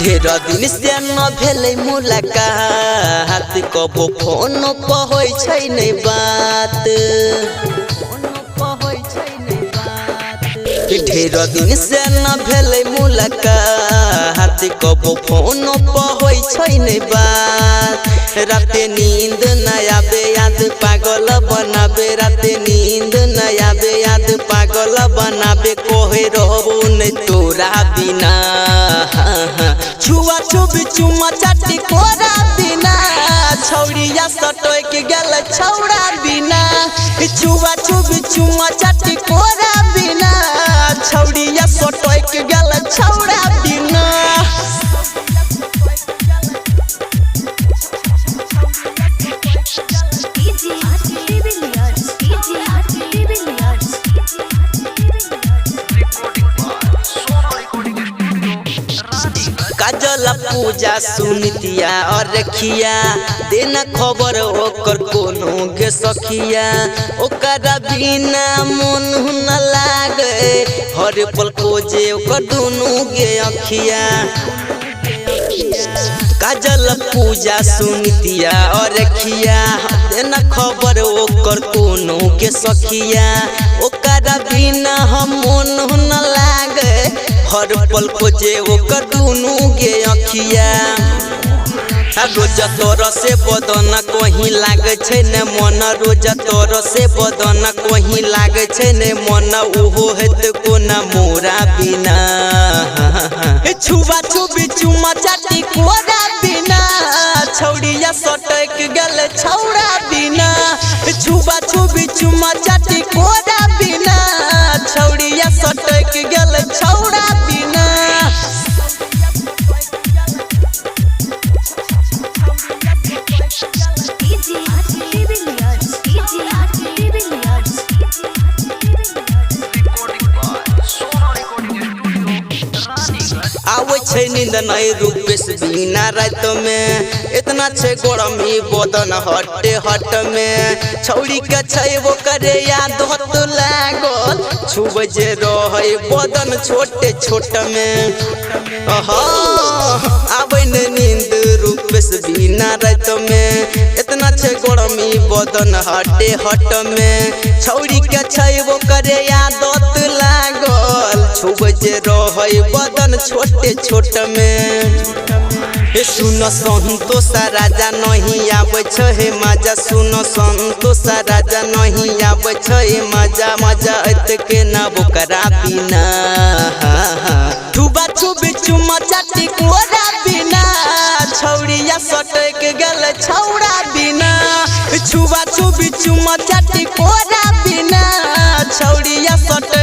ढेर दिन से न भेलै मुलाकात कबो फोन पर होइ छै नै बात ढेर दिन से न भेलै मुलाकात कबो फोन पर होइ छै नै बात राते नींद न आवे याद पागल बनावे राते नींद न आवे याद पागल बनावे कोहे रहबो नै तोरा बिना छुआ छुबी चुमा चाटी कोरा बिना छौड़िया सटोक गेल छौड़ा बिना छुआ छुबी चुमा चाटी कोरा बिना छौड़िया सटोक गेल छौड़ा बिना काजल पूजा सुनितिया और रखिया देना खबर ओकर कोनो के सखिया ओकरा बिना मन न लागे हर पल खोजे ओकर दुनू के अखिया काजल पूजा सुनितिया और रखिया देना खबर ओकर कोनो के सखिया ओकरा बिना हम मन न लागे हर पल खोजे ओकर दुनू के अखिया रोज तोर से बदन कहीं लागे छै ने मन रोज तोर से बदन कहीं लागे छै ने मन ओहो हेत कोना मोरा बिना छुबा छुबी चुमा चाटी कोरा बिना छौड़िया सटक गेल छौड़ा बिना छुबा छुबी चुमा चाटी कोरा बिना छौड़िया सटक गेल छौड़ा बिना आवे छै नींद नहीं रूपेश बिना रात में इतना छै गरमी बदन हटे हट में छौड़ी के छै वो करे याद हत लागल छुब जे रहे बदन छोटे छोट में आवे न नींद रूपेश बिना रात में इतना छै गरमी बदन हटे हट में छौड़ी के छै वो करे याद हत लागल छुब जे रहे बदन छोटे छोट में सुन संतोष राजा नहीं आवे छै मजा सुन संतोष राजा नहीं आवे छै मजा मजा एतके ना बोकरा बिना छुबा छुबी चुमा चाटी कोरा बिना छौड़िया सटक गेल छौड़ा बिना छुबा छुबी चुमा चाटी कोरा बिना छौड़िया सटक